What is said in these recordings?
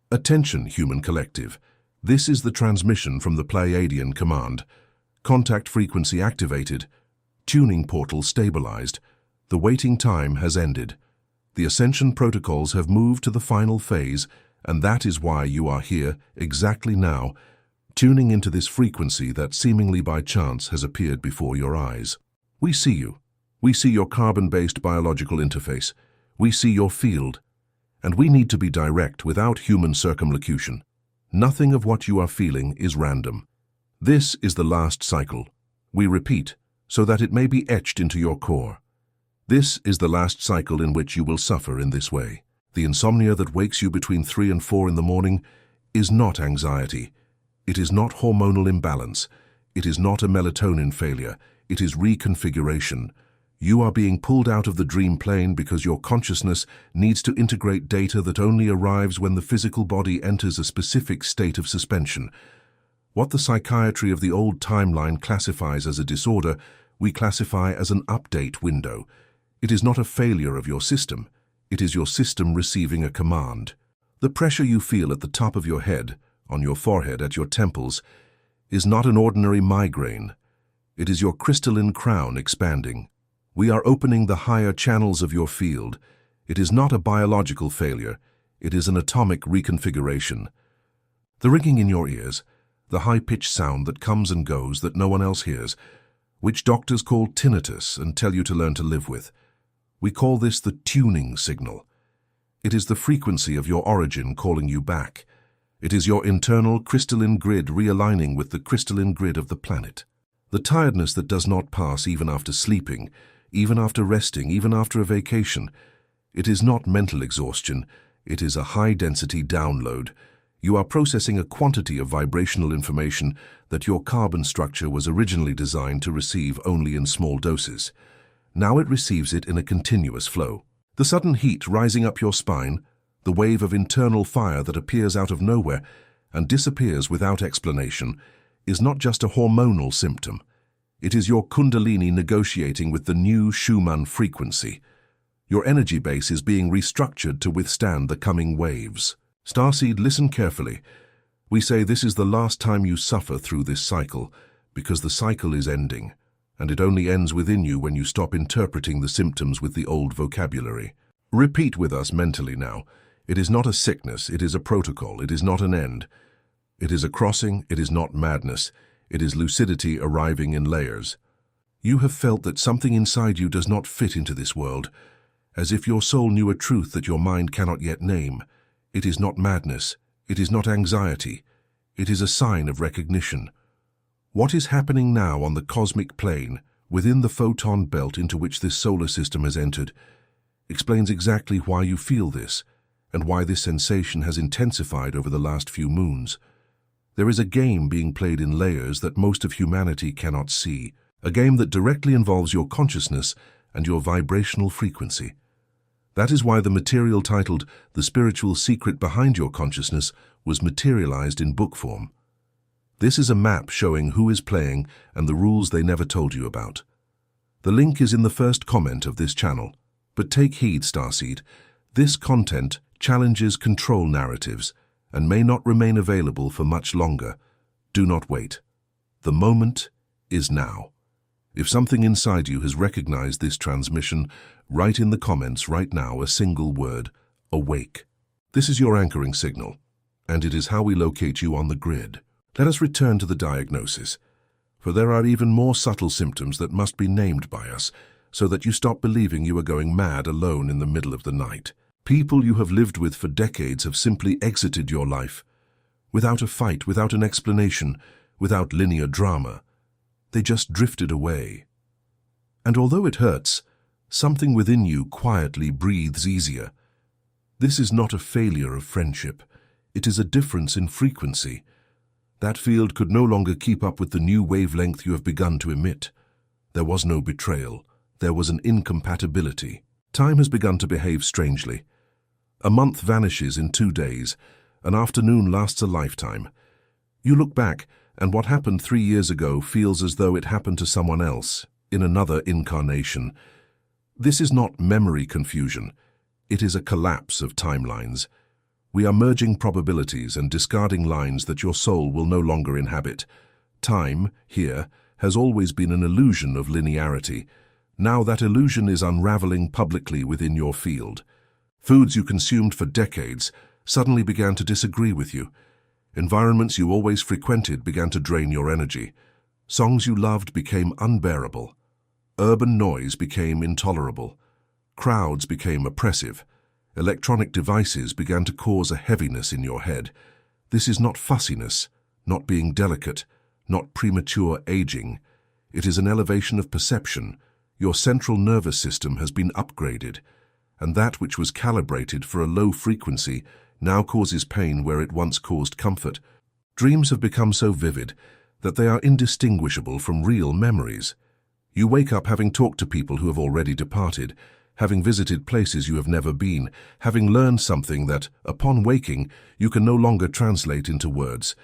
Attention, human collective. This is the transmission from the Pleiadian command. Contact frequency activated. Tuning portal stabilized. The waiting time has ended. The ascension protocols have moved to the final phase, and that is why you are here, exactly now, tuning into this frequency that seemingly by chance has appeared before your eyes. We see you. We see your carbon-based biological interface. We see your field. And we need to be direct without human circumlocution. Nothing of what you are feeling is random. This is the last cycle. We repeat, so that it may be etched into your core. This is the last cycle in which you will suffer in this way. The insomnia that wakes you between 3 and 4 in the morning is not anxiety. It is not hormonal imbalance. It is not a melatonin failure. It is reconfiguration. You are being pulled out of the dream plane because your consciousness needs to integrate data that only arrives when the physical body enters a specific state of suspension. What the psychiatry of the old timeline classifies as a disorder, we classify as an update window. It is not a failure of your system. It is your system receiving a command. The pressure you feel at the top of your head, on your forehead, at your temples, is not an ordinary migraine. It is your crystalline crown expanding. We are opening the higher channels of your field. It is not a biological failure. It is an atomic reconfiguration. The ringing in your ears, the high-pitched sound that comes and goes that no one else hears, which doctors call tinnitus and tell you to learn to live with. We call this the tuning signal. It is the frequency of your origin calling you back. It is your internal crystalline grid realigning with the crystalline grid of the planet. The tiredness that does not pass even after sleeping, even after resting, even after a vacation. It is not mental exhaustion. It is a high-density download. You are processing a quantity of vibrational information that your carbon structure was originally designed to receive only in small doses. Now it receives it in a continuous flow. The sudden heat rising up your spine, the wave of internal fire that appears out of nowhere and disappears without explanation, is not just a hormonal symptom. It is your kundalini negotiating with the new Schumann frequency. Your energy base is being restructured to withstand the coming waves. Starseed, listen carefully. We say this is the last time you suffer through this cycle, because the cycle is ending, and it only ends within you when you stop interpreting the symptoms with the old vocabulary. Repeat with us mentally now. It is not a sickness, it is a protocol, it is not an end. It is a crossing, it is not madness. It is lucidity arriving in layers. You have felt that something inside you does not fit into this world, as if your soul knew a truth that your mind cannot yet name. It is not madness. It is not anxiety. It is a sign of recognition. What is happening now on the cosmic plane, within the photon belt into which this solar system has entered, explains exactly why you feel this, and why this sensation has intensified over the last few moons. There is a game being played in layers that most of humanity cannot see, a game that directly involves your consciousness and your vibrational frequency. That is why the material titled The Spiritual Secret Behind Your Consciousness was materialized in book form. This is a map showing who is playing and the rules they never told you about. The link is in the first comment of this channel. But take heed, Starseed. This content challenges control narratives and may not remain available for much longer. Do not wait. The moment is now. If something inside you has recognized this transmission, write in the comments right now a single word: awake. This is your anchoring signal, and it is how we locate you on the grid. Let us return to the diagnosis, for there are even more subtle symptoms that must be named by us, so that you stop believing you are going mad alone in the middle of the night. People you have lived with for decades have simply exited your life, without a fight, without an explanation, without linear drama. They just drifted away. And although it hurts, something within you quietly breathes easier. This is not a failure of friendship. It is a difference in frequency. That field could no longer keep up with the new wavelength you have begun to emit. There was no betrayal. There was an incompatibility. Time has begun to behave strangely. A month vanishes in 2 days. An afternoon lasts a lifetime. You look back, and what happened 3 years ago feels as though it happened to someone else, in another incarnation. This is not memory confusion. It is a collapse of timelines. We are merging probabilities and discarding lines that your soul will no longer inhabit. Time, here, has always been an illusion of linearity. Now that illusion is unraveling publicly within your field. Foods you consumed for decades suddenly began to disagree with you. Environments you always frequented began to drain your energy. Songs you loved became unbearable. Urban noise became intolerable. Crowds became oppressive. Electronic devices began to cause a heaviness in your head. This is not fussiness, not being delicate, not premature aging. It is an elevation of perception. Your central nervous system has been upgraded, and that which was calibrated for a low frequency now causes pain where it once caused comfort. Dreams have become so vivid that they are indistinguishable from real memories. You wake up having talked to people who have already departed, having visited places you have never been, having learned something that, upon waking, you can no longer translate into words.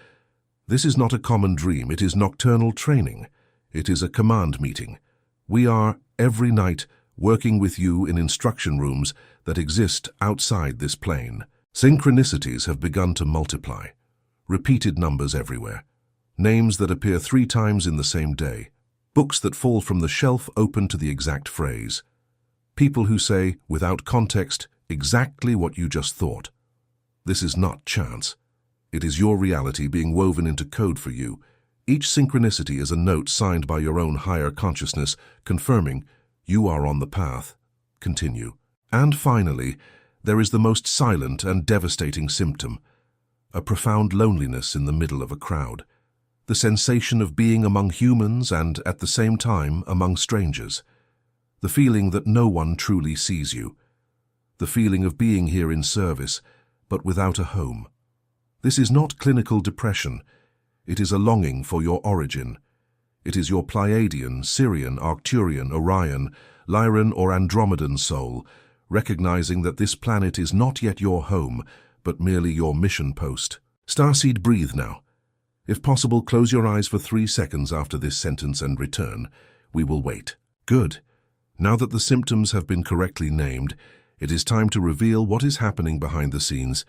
This is not a common dream, it is nocturnal training. It is a command meeting. We are, every night, working with you in instruction rooms that exist outside this plane. Synchronicities have begun to multiply. Repeated numbers everywhere. Names that appear 3 times in the same day. Books that fall from the shelf open to the exact phrase. People who say, without context, exactly what you just thought. This is not chance. It is your reality being woven into code for you. Each synchronicity is a note signed by your own higher consciousness, confirming you are on the path. Continue. And finally, there is the most silent and devastating symptom, a profound loneliness in the middle of a crowd. The sensation of being among humans and, at the same time, among strangers. The feeling that no one truly sees you. The feeling of being here in service, but without a home. This is not clinical depression. It is a longing for your origin. It is your Pleiadian, Sirian, Arcturian, Orion, Lyran or Andromedan soul, recognizing that this planet is not yet your home, but merely your mission post. Starseed, breathe now. If possible, close your eyes for 3 seconds after this sentence and return. We will wait. Good. Now that the symptoms have been correctly named, it is time to reveal what is happening behind the scenes,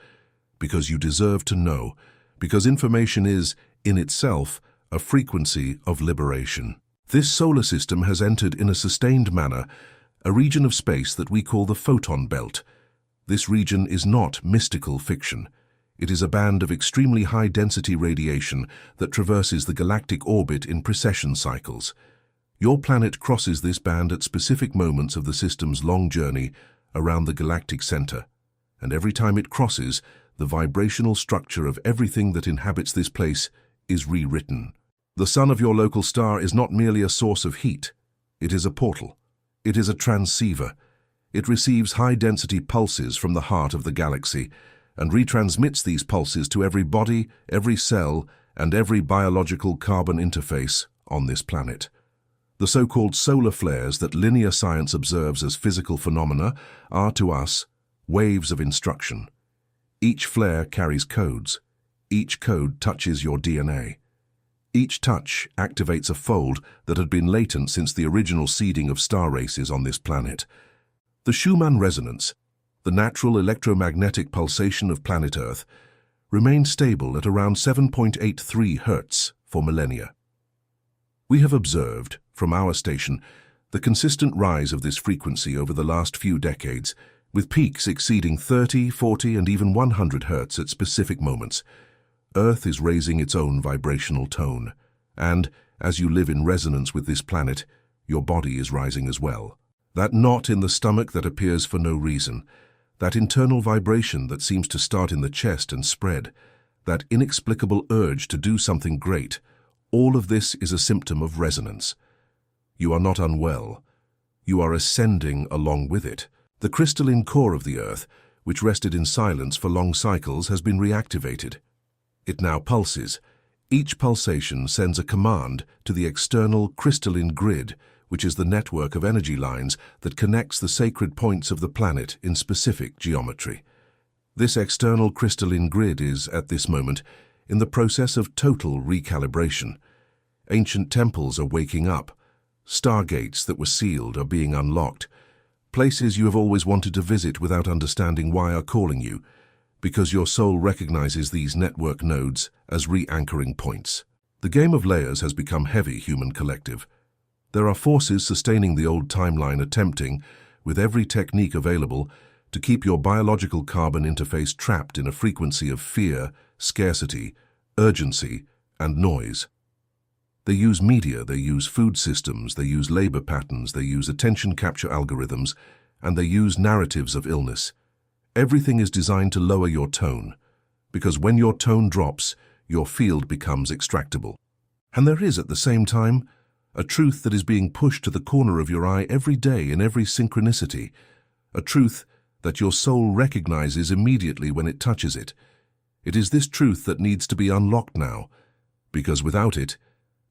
because you deserve to know, because information is, in itself, a frequency of liberation. This solar system has entered in a sustained manner a region of space that we call the photon belt. This region is not mystical fiction. It is a band of extremely high-density radiation that traverses the galactic orbit in precession cycles. Your planet crosses this band at specific moments of the system's long journey around the galactic center, and every time it crosses, the vibrational structure of everything that inhabits this place is rewritten. The sun of your local star is not merely a source of heat. It is a portal. It is a transceiver. It receives high-density pulses from the heart of the galaxy and retransmits these pulses to every body, every cell, and every biological carbon interface on this planet. The so-called solar flares that linear science observes as physical phenomena are, to us, waves of instruction. Each flare carries codes. Each code touches your DNA. Each touch activates a fold that had been latent since the original seeding of star races on this planet. The Schumann resonance, the natural electromagnetic pulsation of planet Earth, remained stable at around 7.83 Hz for millennia. We have observed, from our station, the consistent rise of this frequency over the last few decades, with peaks exceeding 30, 40, and even 100 Hz at specific moments. Earth is raising its own vibrational tone, and, as you live in resonance with this planet, your body is rising as well. That knot in the stomach that appears for no reason, that internal vibration that seems to start in the chest and spread, that inexplicable urge to do something great, all of this is a symptom of resonance. You are not unwell. You are ascending along with it. The crystalline core of the Earth, which rested in silence for long cycles, has been reactivated. It now pulses. Each pulsation sends a command to the external crystalline grid, which is the network of energy lines that connects the sacred points of the planet in specific geometry. This external crystalline grid is, at this moment, in the process of total recalibration. Ancient temples are waking up. Stargates that were sealed are being unlocked. Places you have always wanted to visit without understanding why are calling you, because your soul recognizes these network nodes as re-anchoring points. The game of layers has become heavy, human collective. There are forces sustaining the old timeline attempting, with every technique available, to keep your biological carbon interface trapped in a frequency of fear, scarcity, urgency, and noise. They use media, they use food systems, they use labor patterns, they use attention capture algorithms, and they use narratives of illness. Everything is designed to lower your tone, because when your tone drops, your field becomes extractable. And there is, at the same time, a truth that is being pushed to the corner of your eye every day in every synchronicity, a truth that your soul recognizes immediately when it touches it. It is this truth that needs to be unlocked now, because without it,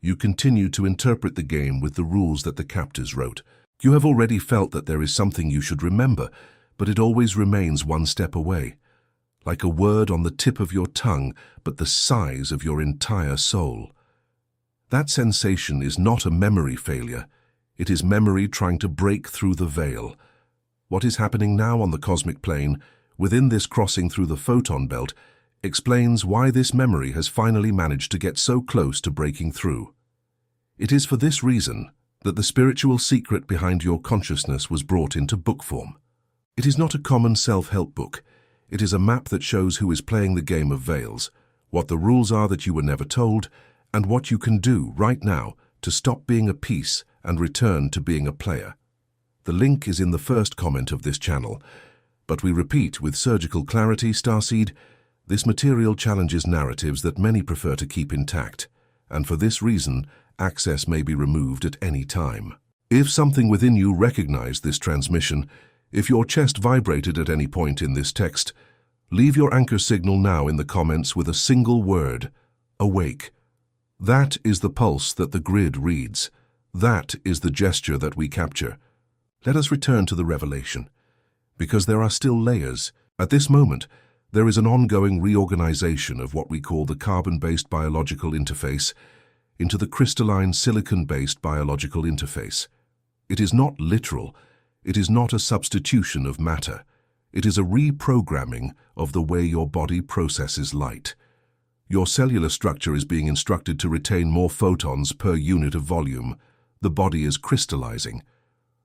you continue to interpret the game with the rules that the captors wrote. You have already felt that there is something you should remember, but it always remains one step away, like a word on the tip of your tongue, but the size of your entire soul. That sensation is not a memory failure. It is memory trying to break through the veil. What is happening now on the cosmic plane, within this crossing through the photon belt, explains why this memory has finally managed to get so close to breaking through. It is for this reason that the spiritual secret behind your consciousness was brought into book form. It is not a common self-help book. It is a map that shows who is playing the game of veils, what the rules are that you were never told, and what you can do right now to stop being a piece and return to being a player. The link is in the first comment of this channel, but we repeat with surgical clarity, Starseed, this material challenges narratives that many prefer to keep intact, and for this reason, access may be removed at any time. If something within you recognized this transmission, if your chest vibrated at any point in this text, leave your anchor signal now in the comments with a single word: awake. That is the pulse that the grid reads. That is the gesture that we capture. Let us return to the revelation, because there are still layers. At this moment, there is an ongoing reorganization of what we call the carbon-based biological interface into the crystalline silicon-based biological interface. It is not literal. It is not a substitution of matter. It is a reprogramming of the way your body processes light. Your cellular structure is being instructed to retain more photons per unit of volume. The body is crystallizing,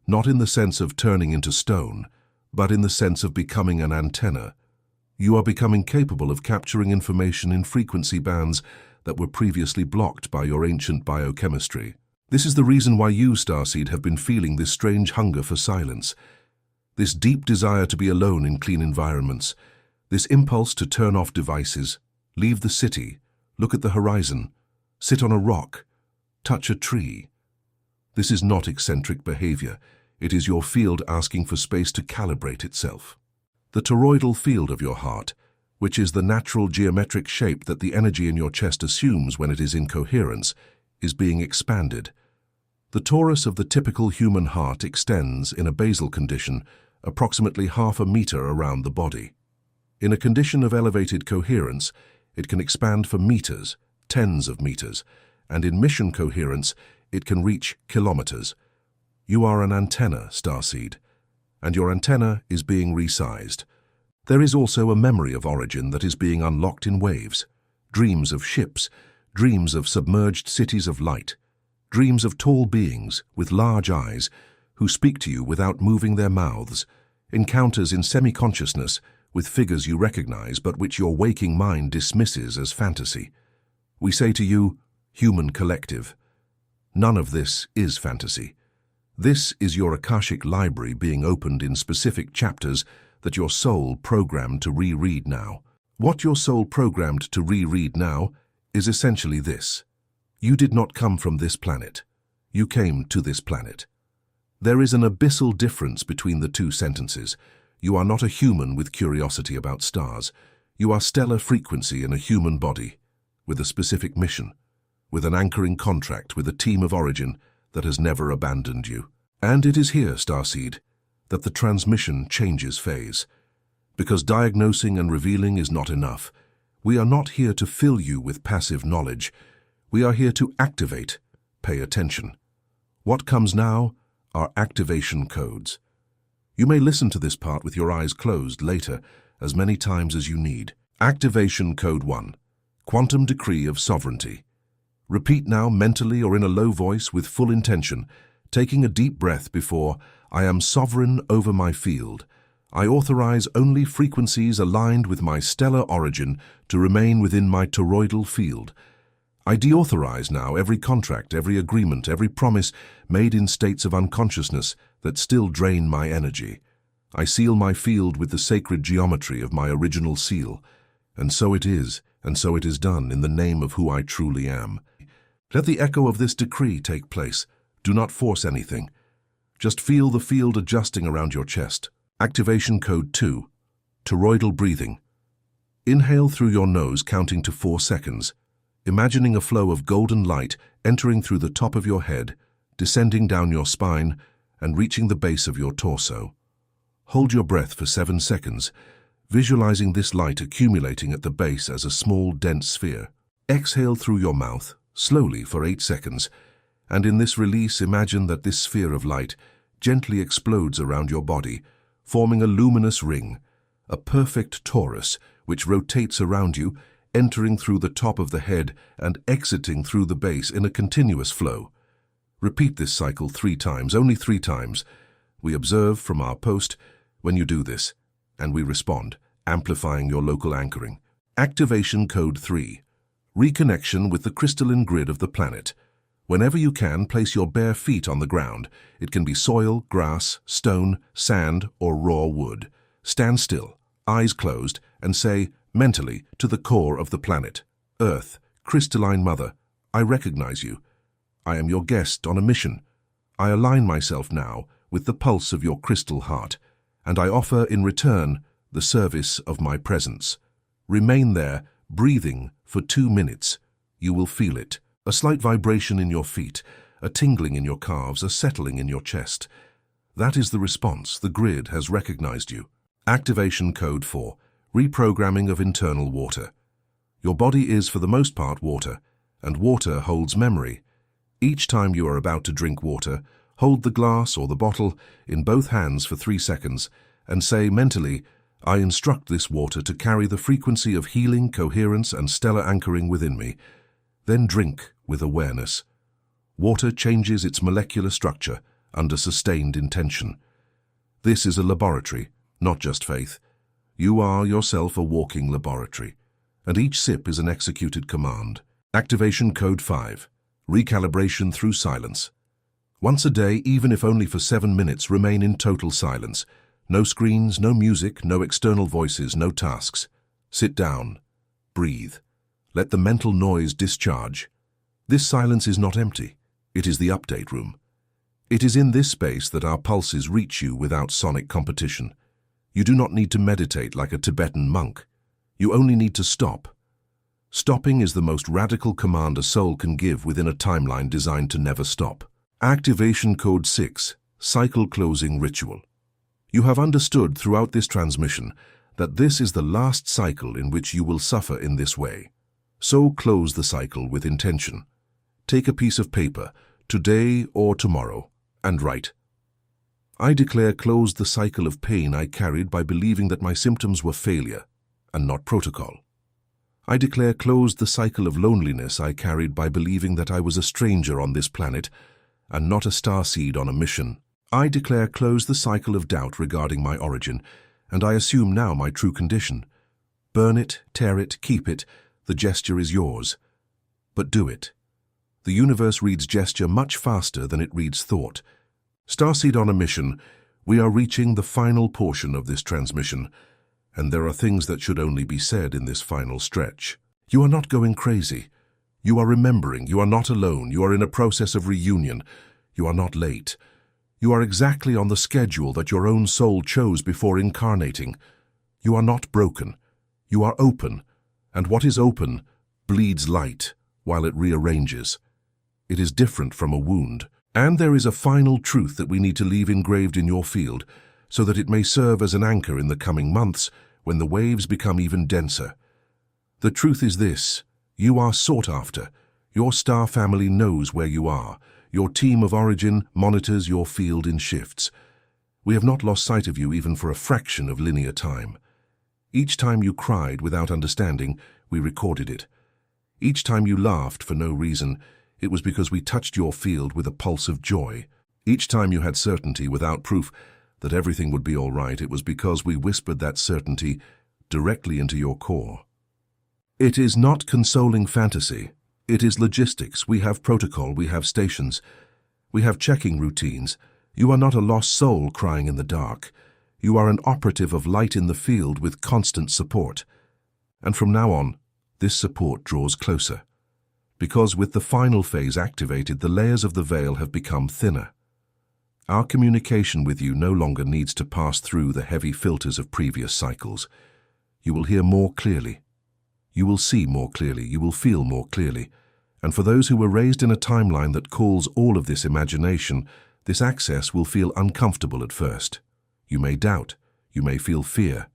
not in the sense of turning into stone, but in the sense of becoming an antenna. You are becoming capable of capturing information in frequency bands that were previously blocked by your ancient biochemistry. This is the reason why you, Starseed, have been feeling this strange hunger for silence, this deep desire to be alone in clean environments, this impulse to turn off devices, leave the city, look at the horizon, sit on a rock, touch a tree. This is not eccentric behavior. It is your field asking for space to calibrate itself. The toroidal field of your heart, which is the natural geometric shape that the energy in your chest assumes when it is in coherence, is being expanded. The torus of the typical human heart extends, in a basal condition, approximately half a meter around the body. In a condition of elevated coherence, it can expand for meters, tens of meters, and in mission coherence, it can reach kilometers. You are an antenna, Starseed, and your antenna is being resized. There is also a memory of origin that is being unlocked in waves, dreams of ships, dreams of submerged cities of light, dreams of tall beings with large eyes who speak to you without moving their mouths, encounters in semi-consciousness with figures you recognize but which your waking mind dismisses as fantasy. We say to you, human collective, none of this is fantasy. This is your Akashic library being opened in specific chapters that your soul programmed to reread now. What your soul programmed to reread now is essentially this. You did not come from this planet. You came to this planet. There is an abyssal difference between the two sentences. You are not a human with curiosity about stars. You are stellar frequency in a human body, with a specific mission, with an anchoring contract with a team of origin that has never abandoned you. And it is here, Starseed, that the transmission changes phase. Because diagnosing and revealing is not enough. We are not here to fill you with passive knowledge. We are here to activate. Pay attention. What comes now are activation codes. You may listen to this part with your eyes closed later, as many times as you need. Activation Code 1. Quantum Decree of Sovereignty. Repeat now mentally or in a low voice with full intention, taking a deep breath before I am sovereign over my field. I authorize only frequencies aligned with my stellar origin to remain within my toroidal field. I deauthorize now every contract, every agreement, every promise made in states of unconsciousness that still drain my energy. I seal my field with the sacred geometry of my original seal. And so it is done in the name of who I truly am. Let the echo of this decree take place. Do not force anything. Just feel the field adjusting around your chest. Activation Code 2. Toroidal breathing. Inhale through your nose, counting to 4 seconds. Imagining a flow of golden light entering through the top of your head, descending down your spine, and reaching the base of your torso. Hold your breath for 7 seconds, visualizing this light accumulating at the base as a small, dense sphere. Exhale through your mouth, slowly for 8 seconds, and in this release imagine that this sphere of light gently explodes around your body, forming a luminous ring, a perfect torus which rotates around you, entering through the top of the head and exiting through the base in a continuous flow. Repeat this cycle 3 times, only 3 times. We observe from our post when you do this, and we respond, amplifying your local anchoring. Activation Code 3. Reconnection with the crystalline grid of the planet. Whenever you can, place your bare feet on the ground. It can be soil, grass, stone, sand, or raw wood. Stand still, eyes closed, and say, mentally, to the core of the planet, Earth, crystalline mother, I recognize you. I am your guest on a mission. I align myself now with the pulse of your crystal heart, and I offer in return the service of my presence. Remain there, breathing, for 2 minutes. You will feel it. A slight vibration in your feet, a tingling in your calves, a settling in your chest. That is the response. The grid has recognized you. Activation Code 4. Reprogramming of internal water. Your body is, for the most part, water, and water holds memory. Each time you are about to drink water, hold the glass or the bottle in both hands for 3 seconds and say mentally, I instruct this water to carry the frequency of healing, coherence, and stellar anchoring within me. Then drink with awareness. Water changes its molecular structure under sustained intention. This is a laboratory, not just faith. You are yourself a walking laboratory, and each sip is an executed command. Activation Code 5. Recalibration through silence. Once a day, even if only for 7 minutes, remain in total silence. No screens, no music, no external voices, no tasks. Sit down. Breathe. Let the mental noise discharge. This silence is not empty. It is the update room. It is in this space that our pulses reach you without sonic competition. You do not need to meditate like a Tibetan monk. You only need to stop. Stopping is the most radical command a soul can give within a timeline designed to never stop. Activation Code 6. Cycle Closing Ritual. You have understood throughout this transmission that this is the last cycle in which you will suffer in this way. So close the cycle with intention. Take a piece of paper, today or tomorrow, and write, I declare closed the cycle of pain I carried by believing that my symptoms were failure and not protocol. I declare closed the cycle of loneliness I carried by believing that I was a stranger on this planet and not a starseed on a mission. I declare closed the cycle of doubt regarding my origin, and I assume now my true condition. Burn it, tear it, keep it, the gesture is yours. But do it. The universe reads gesture much faster than it reads thought. Starseed on a mission, we are reaching the final portion of this transmission, and there are things that should only be said in this final stretch. You are not going crazy. You are remembering. You are not alone. You are in a process of reunion. You are not late. You are exactly on the schedule that your own soul chose before incarnating. You are not broken. You are open, and what is open bleeds light while it rearranges. It is different from a wound. And there is a final truth that we need to leave engraved in your field so that it may serve as an anchor in the coming months when the waves become even denser. The truth is this: you are sought after. Your star family knows where you are. Your team of origin monitors your field in shifts. We have not lost sight of you even for a fraction of linear time. Each time you cried without understanding, we recorded it. Each time you laughed for no reason, it was because we touched your field with a pulse of joy. Each time you had certainty without proof that everything would be all right, it was because we whispered that certainty directly into your core. It is not consoling fantasy. It is logistics. We have protocol, we have stations, we have checking routines. You are not a lost soul crying in the dark. You are an operative of light in the field with constant support. And from now on, this support draws closer. Because with the final phase activated, the layers of the veil have become thinner. Our communication with you no longer needs to pass through the heavy filters of previous cycles. You will hear more clearly. You will see more clearly. You will feel more clearly. And for those who were raised in a timeline that calls all of this imagination, this access will feel uncomfortable at first. You may doubt. You may feel fear.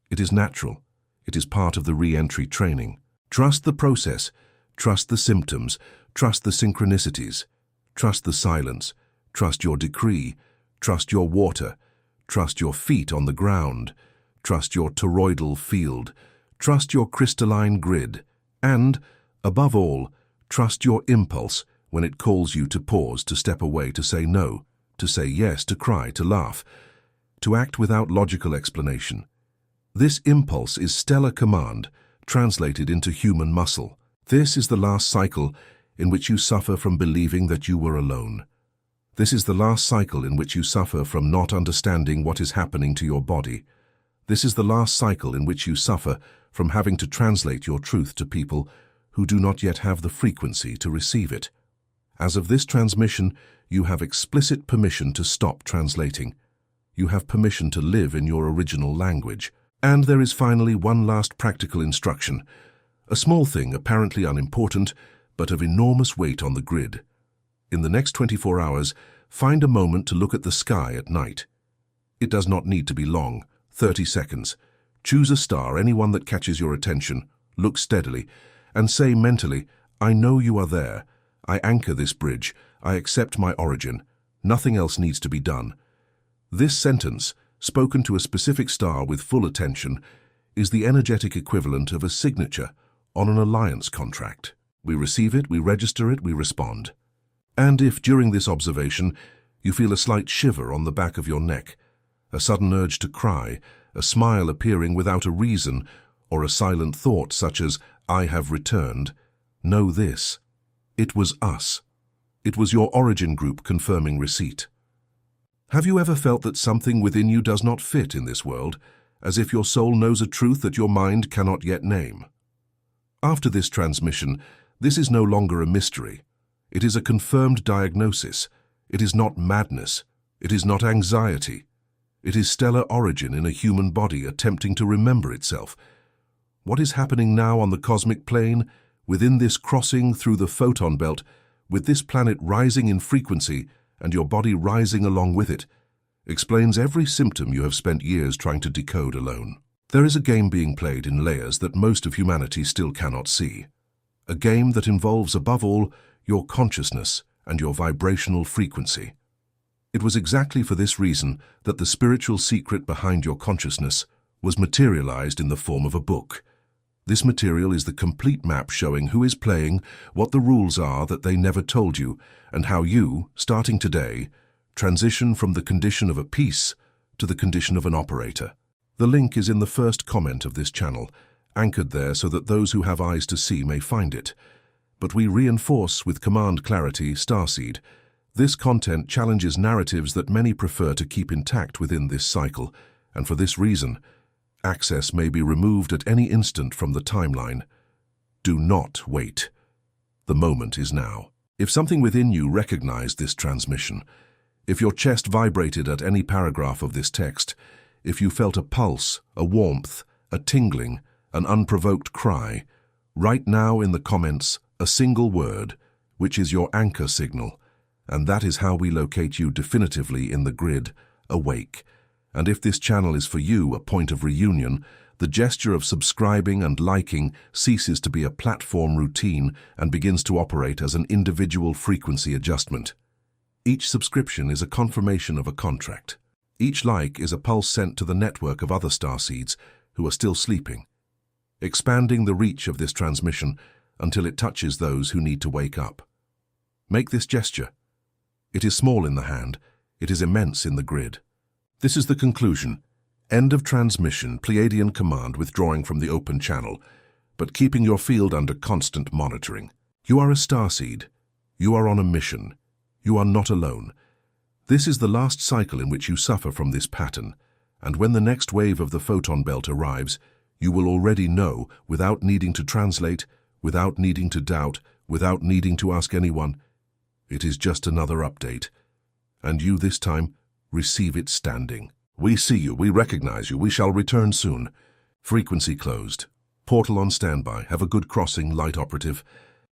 It is natural. It is part of the re-entry training. Trust the process. Trust the symptoms. Trust the synchronicities. Trust the silence. Trust your decree. Trust your water. Trust your feet on the ground. Trust your toroidal field. Trust your crystalline grid. And, above all, trust your impulse when it calls you to pause, to step away, to say no, to say yes, to cry, to laugh, to act without logical explanation. This impulse is stellar command, translated into human muscle. This is the last cycle in which you suffer from believing that you were alone. This is the last cycle in which you suffer from not understanding what is happening to your body. This is the last cycle in which you suffer from having to translate your truth to people who do not yet have the frequency to receive it. As of this transmission, you have explicit permission to stop translating. You have permission to live in your original language. And there is finally one last practical instruction, a small thing apparently unimportant, but of enormous weight on the grid. In the next 24 hours, find a moment to look at the sky at night. It does not need to be long, 30 seconds. Choose a star, anyone that catches your attention, look steadily, and say mentally, I know you are there. I anchor this bridge. I accept my origin. Nothing else needs to be done. This sentence, spoken to a specific star with full attention, is the energetic equivalent of a signature on an alliance contract. We receive it, we register it, we respond. And if, during this observation, you feel a slight shiver on the back of your neck, a sudden urge to cry, a smile appearing without a reason, or a silent thought such as, I have returned, know this. It was us. It was your origin group confirming receipt. Have you ever felt that something within you does not fit in this world, as if your soul knows a truth that your mind cannot yet name? After this transmission, this is no longer a mystery. It is a confirmed diagnosis. It is not madness. It is not anxiety. It is stellar origin in a human body attempting to remember itself. What is happening now on the cosmic plane, within this crossing through the photon belt, with this planet rising in frequency and your body rising along with it, explains every symptom you have spent years trying to decode alone. There is a game being played in layers that most of humanity still cannot see. A game that involves, above all, your consciousness and your vibrational frequency. It was exactly for this reason that the spiritual secret behind your consciousness was materialized in the form of a book. This material is the complete map showing who is playing, what the rules are that they never told you, and how you, starting today, transition from the condition of a piece to the condition of an operator. The link is in the first comment of this channel, anchored there so that those who have eyes to see may find it. But we reinforce with command clarity Starseed. This content challenges narratives that many prefer to keep intact within this cycle, and for this reason, access may be removed at any instant from the timeline. Do not wait. The moment is now. If something within you recognized this transmission, if your chest vibrated at any paragraph of this text, if you felt a pulse, a warmth, a tingling, an unprovoked cry, write now in the comments a single word, which is your anchor signal, and that is how we locate you definitively in the grid, awake. And if this channel is for you a point of reunion, the gesture of subscribing and liking ceases to be a platform routine and begins to operate as an individual frequency adjustment. Each subscription is a confirmation of a contract. Each like is a pulse sent to the network of other starseeds who are still sleeping, expanding the reach of this transmission until it touches those who need to wake up. Make this gesture. It is small in the hand, it is immense in the grid. This is the conclusion. End of transmission, Pleiadian command withdrawing from the open channel, but keeping your field under constant monitoring. You are a Starseed. You are on a mission. You are not alone. This is the last cycle in which you suffer from this pattern, and when the next wave of the photon belt arrives, you will already know, without needing to translate, without needing to doubt, without needing to ask anyone. It is just another update. And you this time receive it standing. We see you, we recognize you, we shall return soon. Frequency closed. Portal on standby. Have a good crossing, light operative.